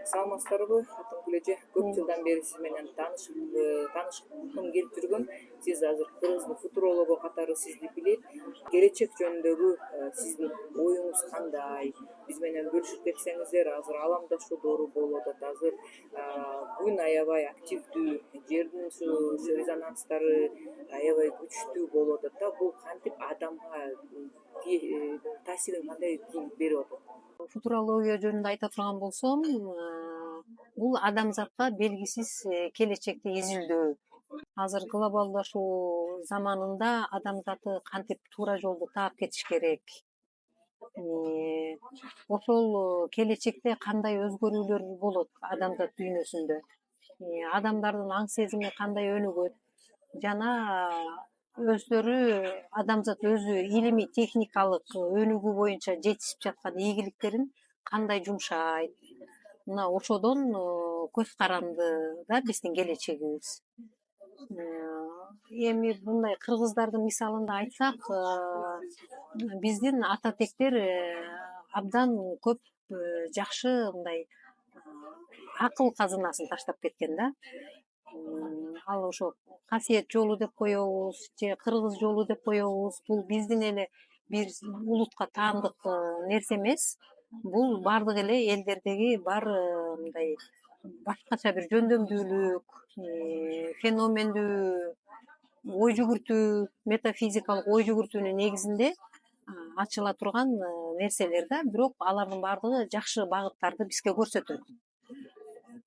Саламатсыздарбы, атым Күлөжө. Көп жылдан бери сиз менен таанышкым келип жүргөн. Сиз азыр кыргыздын футурологу катары сизди билет. Келечек жөнүндөгү сиздин оюңуз кандай? Биз менен бөлүшүп кетсеңиздер, азыр аламдашуудору болуп атат. Азыр күн аябай активдүү, жердин ушу резонанстары аябай күчтүү болуп атат да. Бул кантип адамга таасирин кандай берип атат? Футурология жөнүндө айта турган болсом, бул адамзатка белгисиз келечекти изилдөө. Азыр глобалдашуу заманында адамзаты кантип туура жолду таап кетиш керек, ошол келечекте кандай өзгөрүүлөр болот адамзат дүйнөсүндө, адамдардын аң сезими кандай өнүгөт жана өздөрү адамзат өзү илимий техникалык өнүгүү боюнча жетишип жаткан ийгиликтерин кандай жумшайт. Мына ошодон көз каранды да биздин келечегибиз. Эми мындай кыргыздардын мисалында айтсак, биздин ата тектер абдан көп жакшы мындай акыл казынасын таштап кеткен да. Ал ошо касиет жолу деп коебуз же кыргыз жолу деп коебуз. Бул биздин эле бир улутка таандык нерсе эмес. Бул баардык эле элдердеги бар мындай башкача бир жөндөмдүүлүк, феномендүү ой жүгүртүү, метафизикалык ой жүгүртүүнүн негизинде ачыла турган нерселер да. Бирок алардын баардыгы жакшы багыттарды бизге көрсөтөт.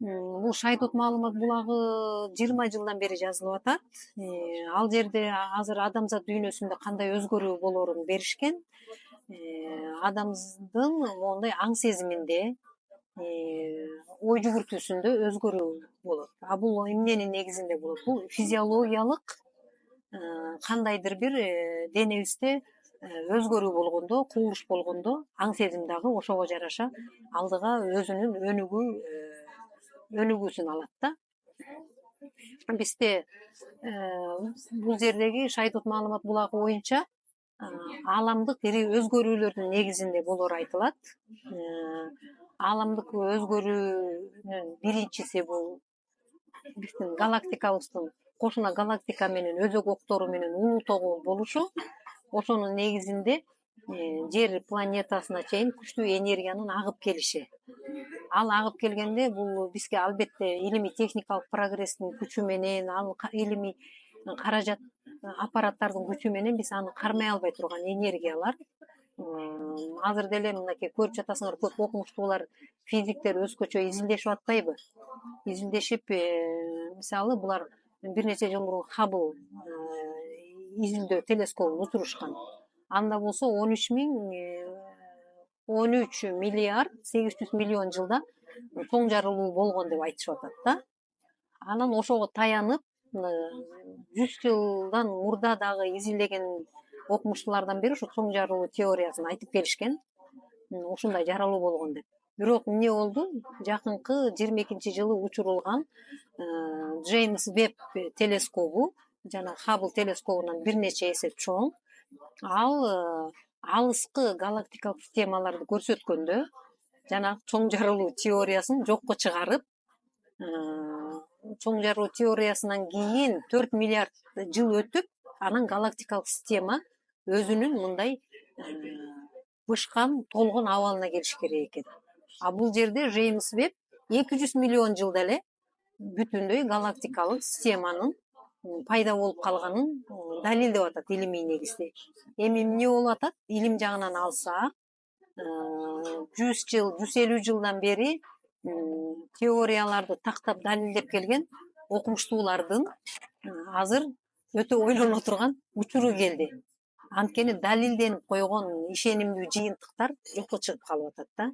Бул Шайдот маалымат булагы 20 жылдан бери жазылып атат. Ал жерде азыр адамзат дүйнөсүндө кандай өзгөрүү болорун беришкен. Адамдын моундай аң сезиминде, ой жүгүртүүсүндө өзгөрүү болот. Бул эмненин негизинде болот? Бул физиологиялык кандайдыр бир денебизде өзгөрүү болгондо, кубулуш болгондо аң сезим дагы ошого жараша алдыга өзүнүн өнүгүүсүн алат да. Бизде бул жердеги Шайдот маалымат булагы боюнча ааламдык ири өзгөрүүлөрдүн негизинде болору айтылат. Ааламдык өзгөрүүнүн биринчиси бул биздин галактикабыздын кошуна галактика менен өзөк октору менен улуу тогуу болушу. Ошонун негизинде жер планетасына чейин күчтүү энергиянын агып келиши. Ал агып келгенде бул бизге албетте илимий техникалык прогресстин күчү менен, ал илимий каражат аппараттардын күчү менен биз аны кармай албай турган энергиялар. Азыр деле мынакей көрүп жатасыңар, көп окумуштуулар, физиктер өзгөчө изилдешип атпайбы? Изилдешип, мисалы булар бир нече жыл мурун Хаббл изилдөө телескобун учурушкан. Анда болсо 13 миллиард 800 миллион жылда тоң жарылуу болгон деп айтышып атат да. Анан ошого таянып 100 жылдан мурда дагы изилдеген окумуштуулардан бери ошо тоң жарылуу теориясын айтып келишкен. Ушундай жарылуу болгон деп. Бирок эмне болду? Жакынкы 22-жылы учурулган Джеймс Веб телескобу жана Хаббл телескобунан бир нече эсе чоң. Ал алыскы галактикалык системаларды көрсөткөндө жана чоң жарылуу теориясын жокко чыгарып, чоң жарылуу теориясынан кийин 4 миллиард жыл өтүп, анан галактикалык система өзүнүн мындай бышкан, толгон абалына келиш керек экен. Бул жерде Джеймс Веб 200 миллион жылда эле бүтүндөй галактикалык системанын пайда болуп калганын далилдеп атат илимий негизде. Эми эмне болуп атат? Илим жагынан алсак, 100 жыл, 150 жылдан бери теорияларды тактап далилдеп келген окумуштуулардын азыр өтө ойлоно турган учуру келди. Анткени далилденип койгон ишенимдүү жыйынтыктар жокко чыгып калып атат да.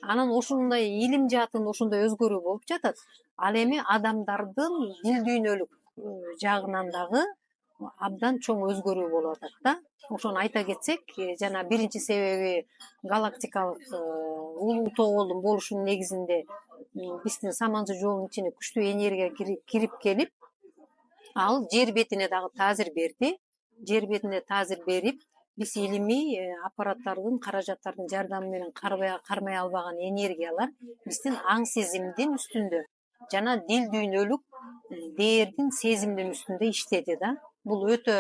Анан ошондой илим жаатында ошондой өзгөрүү болуп жатат. Ал эми адамдардын дил дүйнөлүк жагынан дагы абдан чоң өзгөрүү болуп атат да. Ошону айта кетсек, жана биринчи себеби галактикалык улуу тоголдун болушунун негизинде биздин саманчы жолунун ичине күчтүү энергия кирип келип, ал жер бетине дагы таасир берди. Жер бетине таасир берип, биз илимий аппараттардын, каражаттардын жардамы менен кармай албаган энергиялар биздин аң сезимдин үстүндө жана дил дүйнөлүк дээрдин сезимдин үстүндө иштеди да. Бул өтө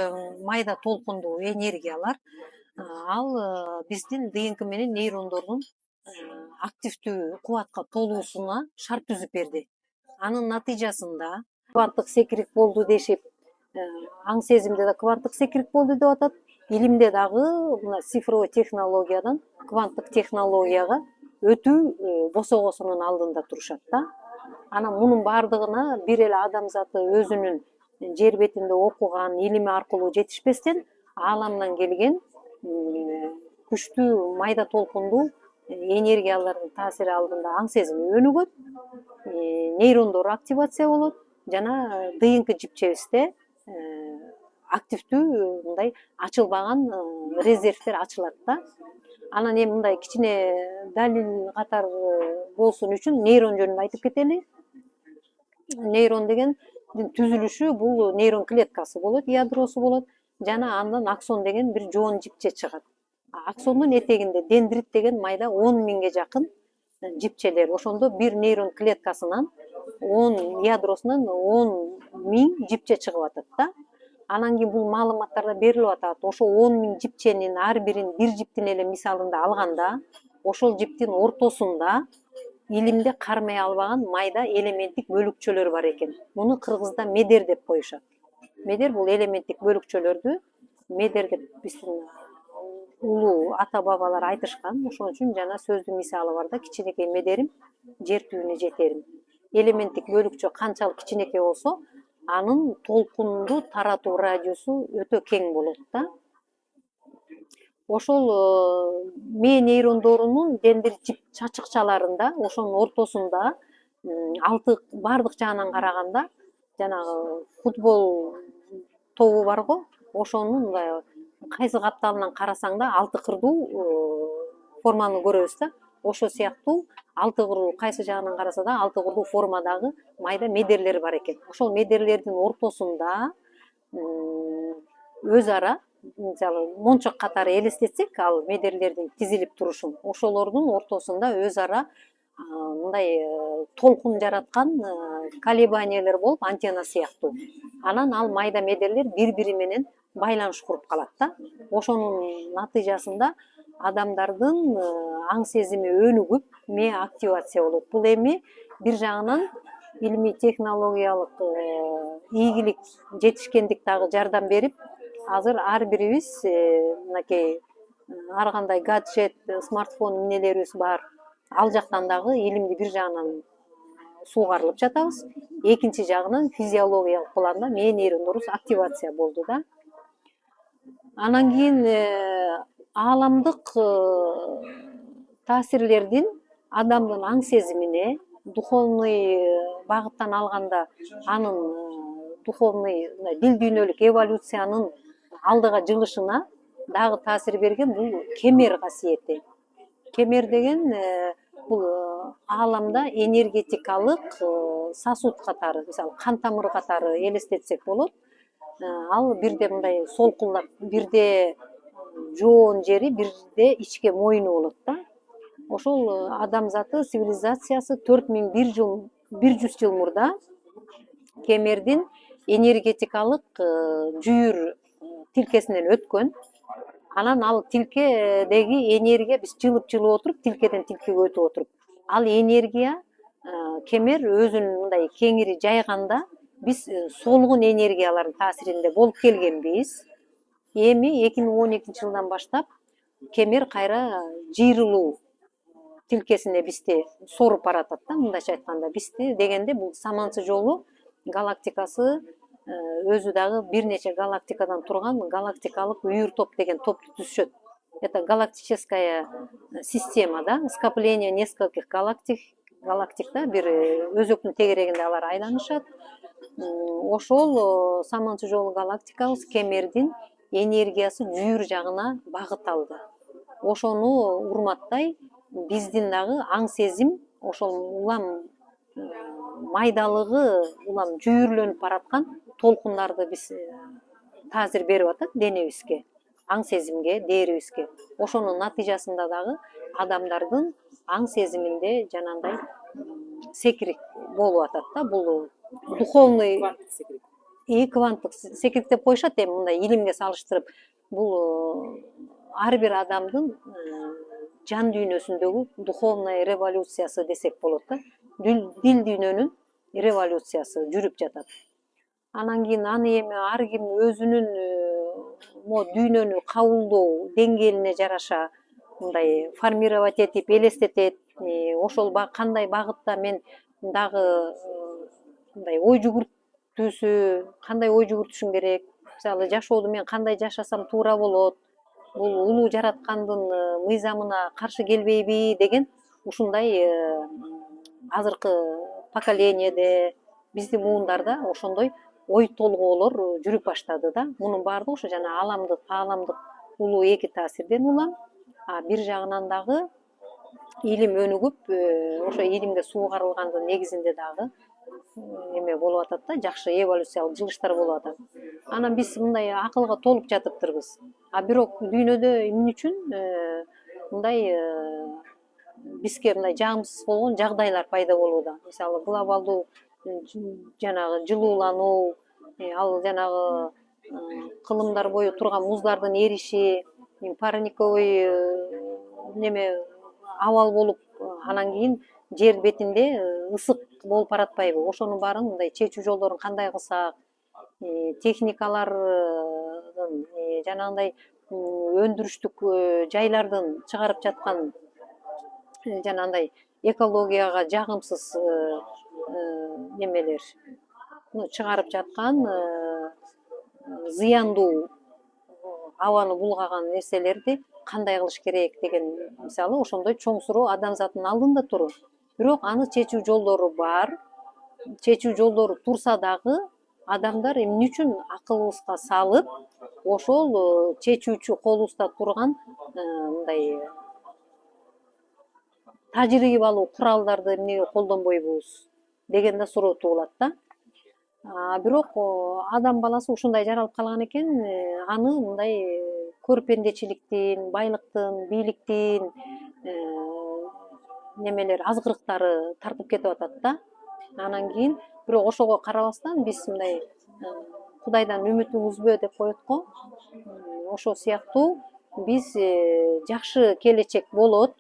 майда толкундуу энергиялар. Ал биздин ДНК менен нейрондордун активдүү кубатка толуусуна шарт түзүп берди. Анын натыйжасында кванттык секирик болду дешип, аң сезимде да кванттык секирик болду деп атат. Илимде дагы мына цифровой технологиядан кванттык технологияга өтүү босогосунун алдында турушат да. Анан мунун баардыгына бир эле адамзаты өзүнүн жер бетинде окуган илими аркылуу жетишпестен, ааламдан келген күчтүү майда толкундуу энергиялардын таасири алдында аң сезими өнүгөт, нейрондор активация болот жана ДНК жипчебизде активдүү мындай ачылбаган резервдер ачылат да. Анан эми мындай кичине далил катары болсун үчүн нейрон жөнүндө айтып кетели. Нейрон деген түзүлүшү бул нейрон клеткасы болот, ядросу болот жана андан аксон деген бир жоон жипче чыгат. Аксондун этегинде дендрит деген майда 10 миңге жакын жипчелер. Ошондо бир нейрон клеткасынан 10 ядросунан 10 миң жипче чыгып атат да. Анан кийин бул маалыматтарда берилип атат. Ошо 10 миң жипченин ар бирин бир жиптин эле мисалында алганда, ошол жиптин ортосунда илимде кармай албаган майда элементтик бөлүкчөлөр бар экен. Муну кыргызда медер деп коюшат. Медер бул элементтик бөлүкчөлөрдү медер деп биздин улуу ата бабалар айтышкан. Ошон үчүн жана сөздүн мисалы бар да, кичинекей медерим жер түбүнө жетерим. Элементтик бөлүкчө канчалык кичинекей болсо, анын толкунду таратуу радиусу өтө кең болот да. Ошол мээ нейрондорунун дендрит жип чачыкчаларында, ошонун ортосунда баардык жагынан караганда жанагы футбол тобу бар го, ошонун мындай кайсы капталынан карасаң да алты кырдуу форманы көрөбүз да. Ошо сыяктуу алты кырдуу кайсы жагынан караса да алты кырдуу формадагы майда медерлер бар экен. Ошол медерлердин ортосунда өз ара, мисалы мончок катары элестетсек, ал медерлердин тизилип турушун, ошолордун ортосунда өз ара мындай толкун жараткан колебаниялар болуп, антенна сыяктуу. Анан ал майда медерлер бири-бири менен байланыш куруп калат да. Ошонун натыйжасында адамдардын аң сезими өнүгүп, мээ активация болот. Бул эми бир жагынан илимий технологиялык ийгилик, жетишкендик дагы жардам берип, азыр ар бирибиз мынакей ар кандай гаджет, смартфон эмнелерибиз бар. Ал жактан дагы илимди бир жагынан суугарылып жатабыз. Экинчи жагынан физиологиялык планда мээ нейрондорубуз активация болду да. Анан кийин ааламдык таасирлердин адамдын аң сезимине духовный багыттан алганда, анын духовный дил дүйнөлүк эволюциянын алдыга жылышына дагы таасир берген бул кемер касиети. Кемер деген бул ааламда энергетикалык сосуд катары, мисалы кан тамыр катары элестетсек болот. Ал бирде мындай солкулдап, бирде жоон жери, бирде ичке мойну болот да. Ошол адамзаты цивилизациясы 4100 жыл мурда кемердин энергетикалык жүйүр тилкесинен өткөн. Анан ал тилкедеги энергия биз жылып отуруп, тилкеден тилкеге өтүп отуруп, ал энергия кемер өзүн мындай кеңири жайганда биз солгун энергиялардын таасиринде болуп келгенбиз. Эми 2012-жылдан баштап кемер кайра жыйрылуу тилкесине бизди соруп баратат да, мындайча айтканда. Бизди дегенде бул саманчы жолу галактикасы өзү дагы бир нече галактикадан турган галактикалык үйүр топ деген топту түзүшөт. Это галактическая система, да, скопление нескольких галактикта бир өзөктүн тегерегинде алар айланышат. Ошол саманчы жолу галактикабыз кемердин энергиясы жүйүр жагына багыт алды. Ошону урматтай биздин дагы аң сезим ошол улам майдалыгы улам жүйүрлөнүп бараткан толкундарды биз таасир берип атат денебизге. аң сезимге, дээрибизге. Ошонун натыйжасында дагы адамдардын аң сезиминде жанагындай секирик болуп атат да. Бул духовный Кванттык секирик. кванттык секирик деп коюшат эми мындай илимге салыштырып. Бул ар бир адамдын жан дүйнөсүндөгү духовный революциясы десек болот да. Дил дүйнөнүн революциясы жүрүп жатат. Анан кийин аны эми ар ким өзүнүн могу дүйнөнү кабылдоо деңгээлине жараша мындай формировать этип, элестетет. Ошол кандай багытта мен дагы мындай ой жүгүртүүсү, кандай ой жүгүртүшүм керек, мисалы жашоодо мен кандай жашасам туура болот, бул улуу жараткандын мыйзамына каршы келбейби деген ушундай азыркы поколениеде, биздин муундарда ошондой ой толгоолор жүрүп баштады да. Мунун баардыгы ошо жана ааламдык улуу эки таасирден улам. А бир жагынан дагы илим өнүгүп, ошо илимге суугарылгандын негизинде дагы эме болуп атат да, жакшы эволюциялык жылыштар болуп атат. Анан биз мындай акылга толуп жатыптырбыз. А бирок дүйнөдө эмне үчүн мындай бизге мындай жагымсыз болгон жагдайлар пайда болууда? Мисалы глобалдуу жанагы жылуулануу, ал жанагы кылымдар бою турган муздардын эриши, парниковый неме абал болуп, анан кийин жер бетинде ысык болуп баратпайбы? Ошонун баарын мындай чечүү жолдорун кандай кылсак, техникалардын жанагындай өндүрүштүк жайлардын чыгарып жаткан жанагындай экологияга жагымсыз немелер чыгарып жаткан зыяндуу абаны булгаган нерселерди кандай кылыш керек деген мисалы ошондой чоң суроо адамзаттын алдында тур. Бирок аны чечүү жолдору бар. Чечүү жолдору турса дагы адамдар эмне үчүн акылыбызга салып, ошол чечүүчү колубузда турган мындай тажрыйбалуу куралдарды эмнеге колдонбойбуз деген да суроо туулат да. Бирок адам баласы ушундай жаралып калган экен, аны мындай көрпендечиликтин, байлыктын, бийликтин немелер азгырыктары тартып кетип атат да. Анан кийин бирок ошого карабастан биз мындай Кудайдан үмүтүң үзбө деп коет го. Ошол сыяктуу биз жакшы келечек болот.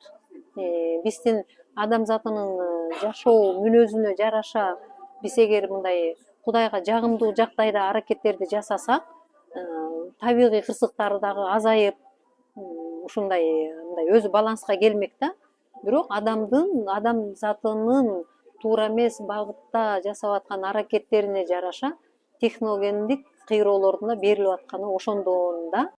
Биздин адамзатынын жашоо мүнөзүнө жараша биз эгер мындай Кудайга жагымдуу жагдайда аракеттерди жасасак, табигый кырсыктар дагы азайып, ушундай мындай өзү баланска келмек да. Бирок адамзатынын туура эмес багытта жасап аткан аракеттерине жараша техногендик кыйроолордун да берилип атканы ошондон да.